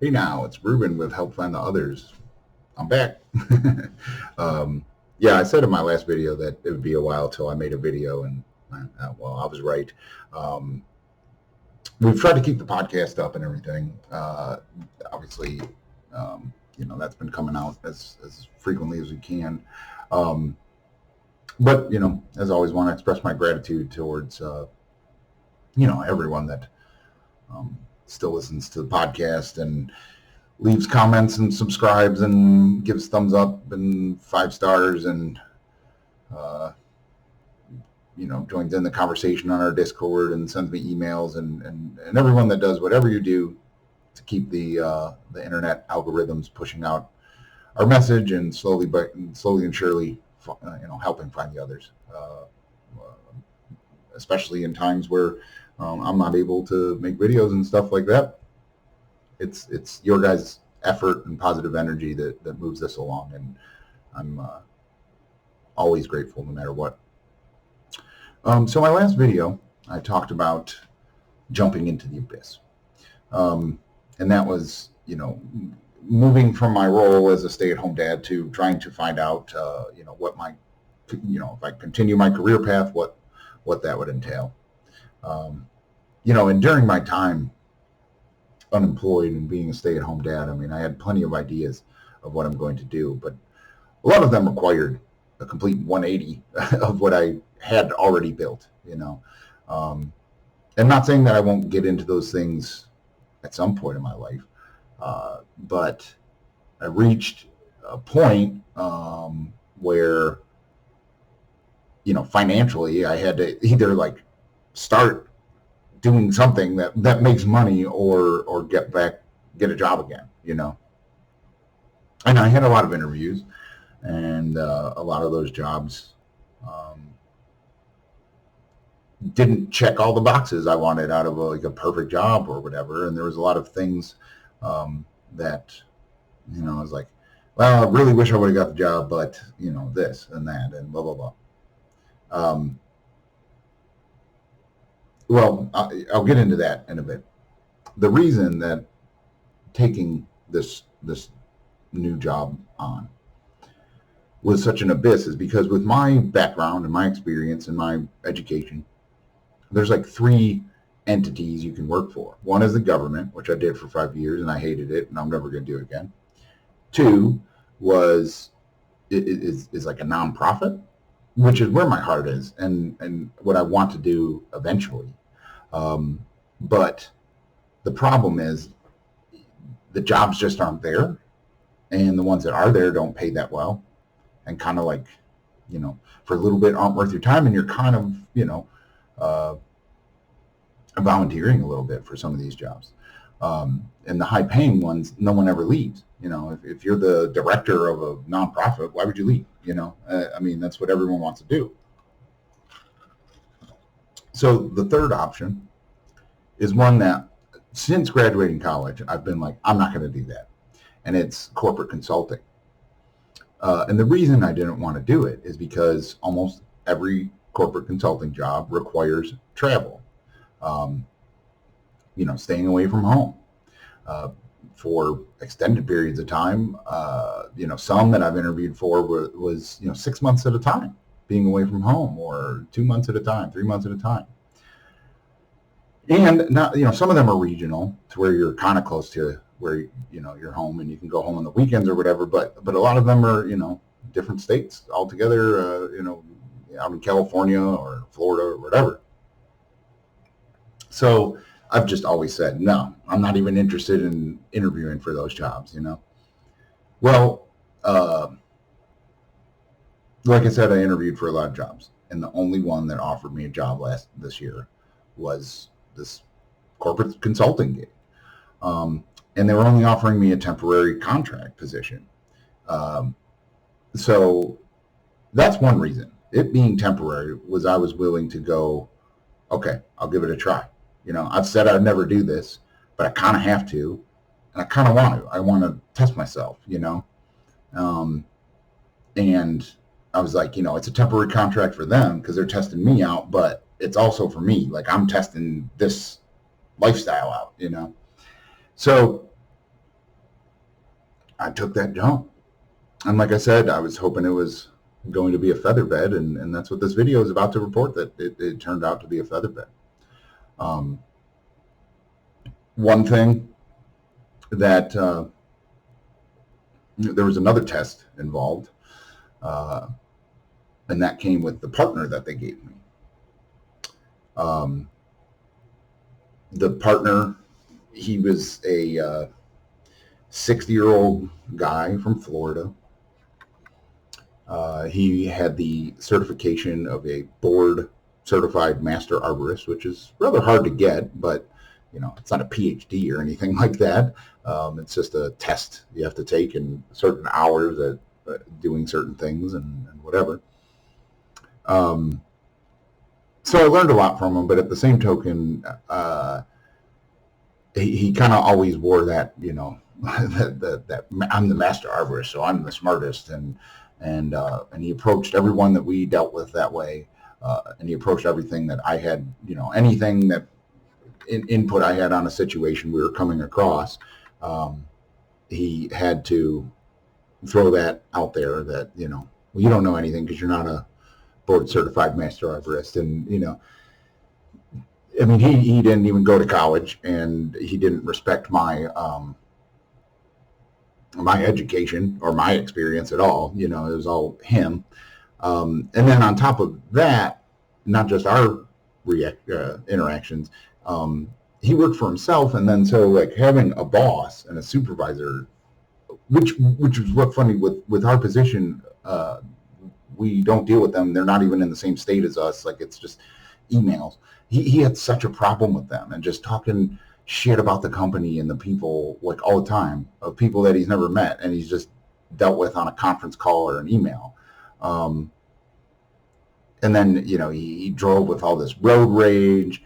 Hey now, it's Ruben with Help Find the Others. I'm back. Yeah, I said in my last video that it would be a while till I made a video, and well, I was right. Um, we've tried to keep the podcast up and everything. Obviously, that's been coming out as frequently as we can. Um, but as always, want to express my gratitude towards everyone that still listens to the podcast and leaves comments and subscribes and gives thumbs up and 5 stars and joins in the conversation on our Discord and sends me emails and everyone that does whatever you do to keep the internet algorithms pushing out our message and slowly and surely helping find the others, especially in times where I'm not able to make videos and stuff like that. It's your guys' effort and positive energy that moves this along, and I'm always grateful no matter what. So my last video, I talked about jumping into the abyss, and that was moving from my role as a stay-at-home dad to trying to find out what my if I continue my career path, what that would entail. And during my time unemployed and being a stay-at-home dad, I mean, I had plenty of ideas of what I'm going to do, but a lot of them required a complete 180 of what I had already built, I'm not saying that I won't get into those things at some point in my life, but I reached a point where, financially I had to either start doing something that makes money or get a job again, And I had a lot of interviews, and a lot of those jobs didn't check all the boxes I wanted out of a perfect job or whatever. And there was a lot of things that, I was like, well, I really wish I would have got the job, but this and that and blah, blah, blah. Well, I'll get into that in a bit. The reason that taking this new job on was such an abyss is because with my background and my experience and my education, there's 3 entities you can work for. One is the government, which I did for 5 years and I hated it and I'm never going to do it again. 2 is like a nonprofit, which is where my heart is and what I want to do eventually. But the problem is the jobs just aren't there, and the ones that are there don't pay that well, and kind of for a little bit aren't worth your time, and you're kind of volunteering a little bit for some of these jobs. And the high paying ones, no one ever leaves. If you're the director of a nonprofit, why would you leave? I mean, that's what everyone wants to do. So the third option is one that since graduating college, I've been like, I'm not going to do that. And it's corporate consulting. And the reason I didn't want to do it is because almost every corporate consulting job requires travel, staying away from home for extended periods of time. Some that I've interviewed for was 6 months at a time being away from home, or 2 months at a time, 3 months at a time. And not, some of them are regional to where you're kind of close to where, you're home and you can go home on the weekends or whatever. But a lot of them are, different states altogether, out in California or Florida or whatever. So I've just always said, no, I'm not even interested in interviewing for those jobs, Well, like I said, I interviewed for a lot of jobs, and the only one that offered me a job this year was this corporate consulting gig. And they were only offering me a temporary contract position. So that's one reason. It being temporary was I was willing to go, okay, I'll give it a try. I've said I'd never do this, but I kind of have to, and I kind of want to. I want to test myself, and I was like, it's a temporary contract for them because they're testing me out, but it's also for me. I'm testing this lifestyle out, So I took that jump. And like I said, I was hoping it was going to be a feather bed, and that's what this video is about to report, that it turned out to be a feather bed. One thing that there was another test involved, and that came with the partner that they gave me. The partner, he was a 60-year-old guy from Florida. He had the certification of a board certified master arborist, which is rather hard to get, but it's not a PhD or anything like that. It's just a test you have to take in certain hours at doing certain things and whatever. So I learned a lot from him, but at the same token, he kind of always wore that, that I'm the master arborist, so I'm the smartest, and he approached everyone that we dealt with that way, and he approached everything that I had, anything that input I had on a situation we were coming across, he had to throw that out there that, well, you don't know anything because you're not a board certified master arborist. And, I mean, he didn't even go to college, and he didn't respect my my education or my experience at all. It was all him. And then on top of that, not just our interactions, he worked for himself, and then so like having a boss and a supervisor, which is what funny with our position, we don't deal with them. They're not even in the same state as us. Like, it's just emails. He had such a problem with them and just talking shit about the company and the people, like, all the time, of people that he's never met and he's just dealt with on a conference call or an email. And then, he drove with all this road rage.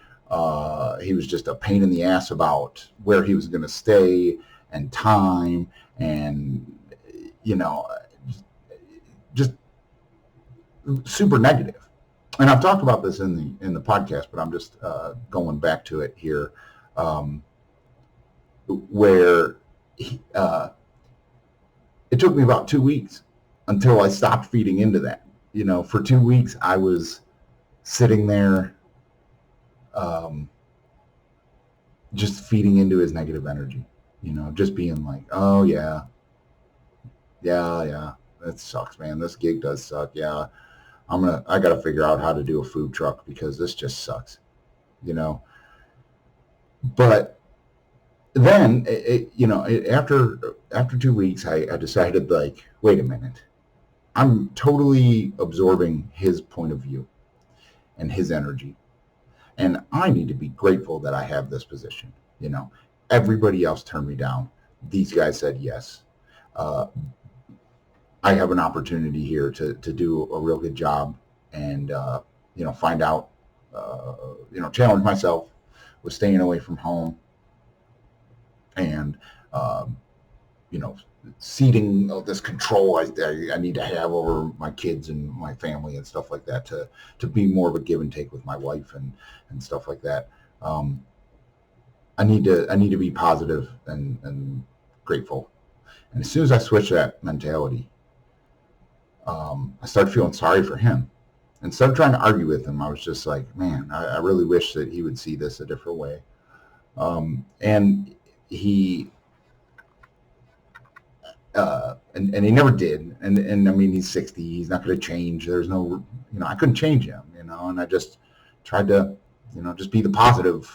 He was just a pain in the ass about where he was going to stay and time, and, just super negative. And I've talked about this in the podcast, but I'm just going back to it here, where it took me about 2 weeks until I stopped feeding into that. For 2 weeks, I was sitting there just feeding into his negative energy, just being like, oh, yeah, that sucks, man. This gig does suck. Yeah, I got to figure out how to do a food truck because this just sucks, But then, after 2 weeks, I decided, like, wait a minute. I'm totally absorbing his point of view and his energy. And I need to be grateful that I have this position. Everybody else turned me down. These guys said yes. I have an opportunity here to do a real good job and, find out, challenge myself with staying away from home and, ceding this control I need to have over my kids and my family and stuff like that, to be more of a give and take with my wife and stuff like that. I need to be positive and grateful. And as soon as I switched that mentality, I started feeling sorry for him. Instead of trying to argue with him, I was just like, man, I really wish that he would see this a different way. And he and he never did. And I mean, he's 60. He's not going to change. There's no, I couldn't change him, and I just tried to, just be the positive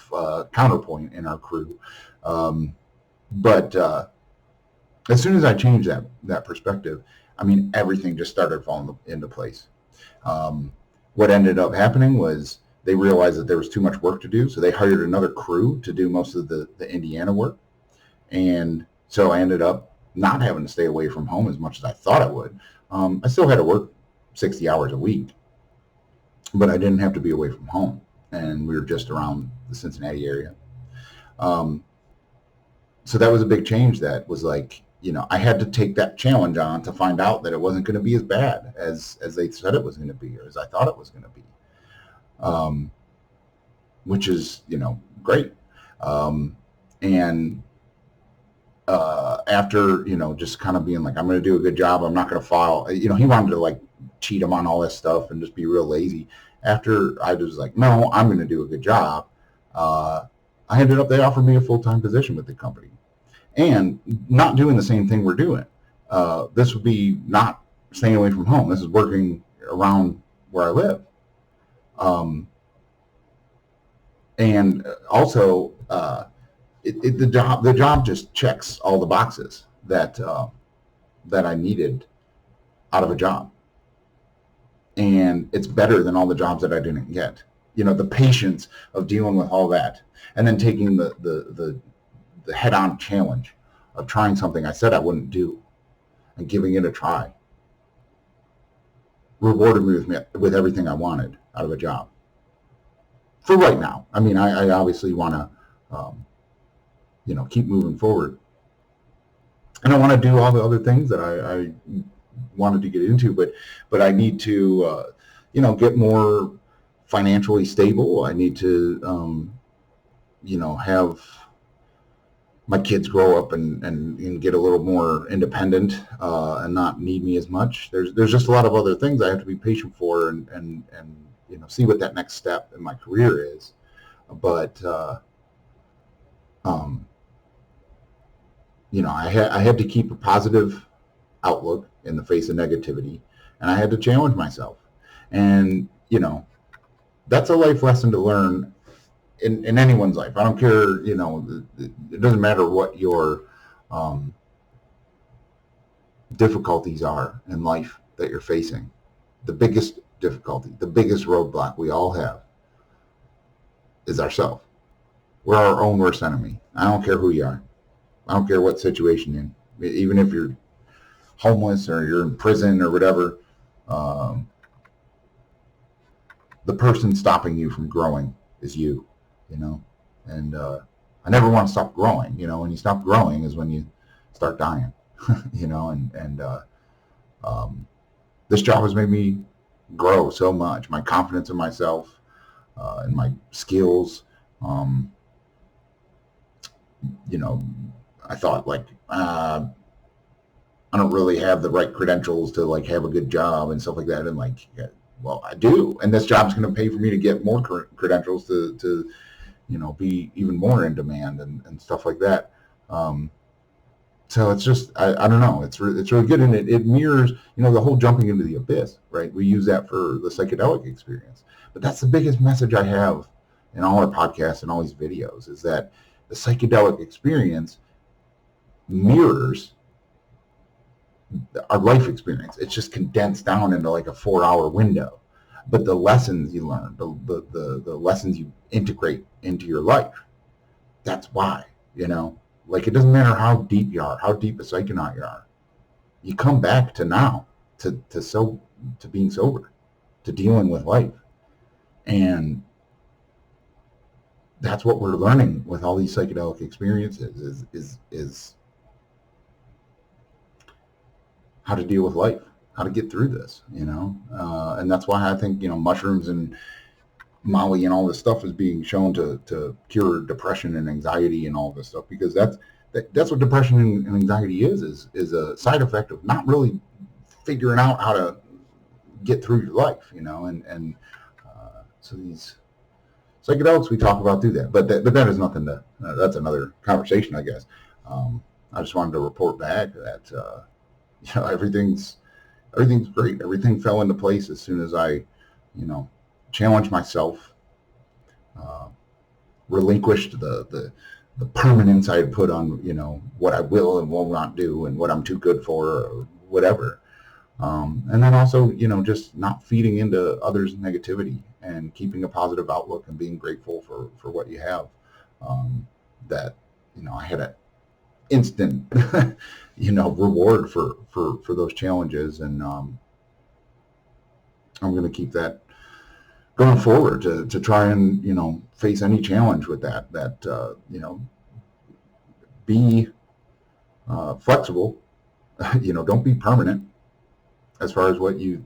counterpoint in our crew. But as soon as I changed that perspective, I mean, everything just started falling into place. What ended up happening was they realized that there was too much work to do, so they hired another crew to do most of the Indiana work. And so I ended up not having to stay away from home as much as I thought I would. I still had to work 60 hours a week, but I didn't have to be away from home. And we were just around the Cincinnati area. So that was a big change. That was like, I had to take that challenge on to find out that it wasn't going to be as bad as they said it was going to be, or as I thought it was going to be, which is, great. And after, just kind of being like, I'm going to do a good job. I'm not going to file, he wanted to like cheat him on all this stuff and just be real lazy. After I was like, no, I'm going to do a good job. I ended up, they offered me a full-time position with the company and not doing the same thing we're doing. This would be not staying away from home. This is working around where I live. And also, the job just checks all the boxes that I needed out of a job, and it's better than all the jobs that I didn't get. The patience of dealing with all that, and then taking the head-on challenge of trying something I said I wouldn't do, and giving it a try, rewarded me with everything I wanted out of a job. For right now, I mean, I obviously want to. Keep moving forward. And I want to do all the other things that I wanted to get into, but I need to, get more financially stable. I need to, have my kids grow up and get a little more independent and not need me as much. There's just a lot of other things I have to be patient for and see what that next step in my career is. But I had to keep a positive outlook in the face of negativity, and I had to challenge myself. And, that's a life lesson to learn in anyone's life. I don't care, it doesn't matter what your difficulties are in life that you're facing. The biggest difficulty, the biggest roadblock we all have is ourselves. We're our own worst enemy. I don't care who you are. I don't care what situation you're in. Even if you're homeless or you're in prison or whatever, the person stopping you from growing is you, And I never want to stop growing. When you stop growing is when you start dying, this job has made me grow so much. My confidence in myself and my skills. I thought like I don't really have the right credentials to like have a good job and stuff like that, and like, well, I do, and this job's going to pay for me to get more credentials to be even more in demand and stuff like that. So it's just I don't know, it's really good, and it mirrors the whole jumping into the abyss, right? We use that for the psychedelic experience, but that's the biggest message I have in all our podcasts and all these videos is that the psychedelic experience mirrors our life experience. It's just condensed down into like a 4-hour window. But the lessons you learn, the lessons you integrate into your life, that's why, like it doesn't matter how deep you are, how deep a psychonaut you are. You come back to now, to being sober, to dealing with life. And that's what we're learning with all these psychedelic experiences is how to deal with life, how to get through this, and that's why I think, mushrooms and Molly and all this stuff is being shown to cure depression and anxiety and all this stuff, because that's what depression and anxiety is a side effect of not really figuring out how to get through your life, and so these psychedelics we talk about do that, but that is nothing to, that's another conversation, I guess. I just wanted to report back that, everything's great. Everything fell into place as soon as I, challenged myself, relinquished the permanence I had put on, what I will and will not do and what I'm too good for or whatever. And then also, just not feeding into others' negativity and keeping a positive outlook and being grateful for what you have. That, I had an instant, reward for those challenges. And I'm going to keep that going forward to try and, face any challenge with that, be flexible, don't be permanent as far as what you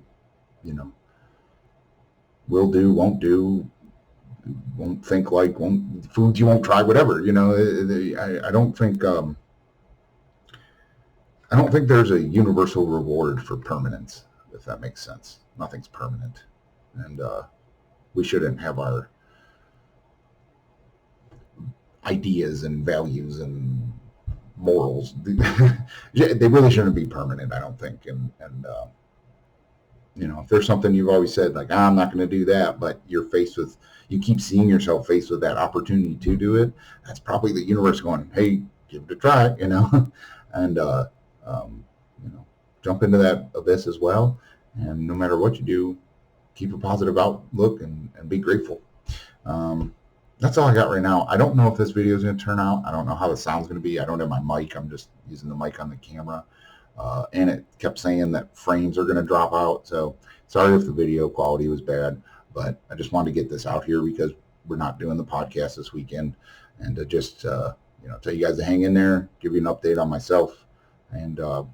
will do, won't do, won't think like, foods you won't try, whatever, I don't think, I don't think there's a universal reward for permanence, if that makes sense. Nothing's permanent. And we shouldn't have our ideas and values and morals. They really shouldn't be permanent, I don't think. And you know, if there's something you've always said, like, I'm not going to do that, but you keep seeing yourself faced with that opportunity to do it, that's probably the universe going, hey, give it a try, you know, and, you know, jump into that abyss as well. And no matter what you do, keep a positive outlook and be grateful. That's all I got right now. I don't know if this video is going to turn out. I don't know how the sound's going to be. I don't have my mic. I'm just using the mic on the camera. And it kept saying that frames are going to drop out. So sorry if the video quality was bad, but I just wanted to get this out here because we're not doing the podcast this weekend, and to just you know, tell you guys to hang in there, give you an update on myself, and I'm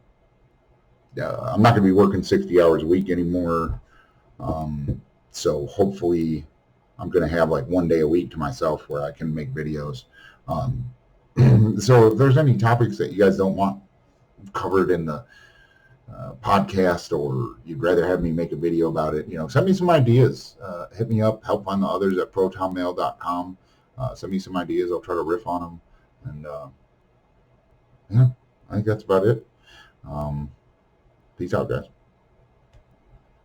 not going to be working 60 hours a week anymore. So hopefully I'm going to have like one day a week to myself where I can make videos. So if there's any topics that you guys don't want covered in the podcast, or you'd rather have me make a video about it, you know, send me some ideas. Hit me up, helpfindtheothers@protonmail.com. Send me some ideas. I'll try to riff on them. And yeah, I think that's about it. Peace out, guys.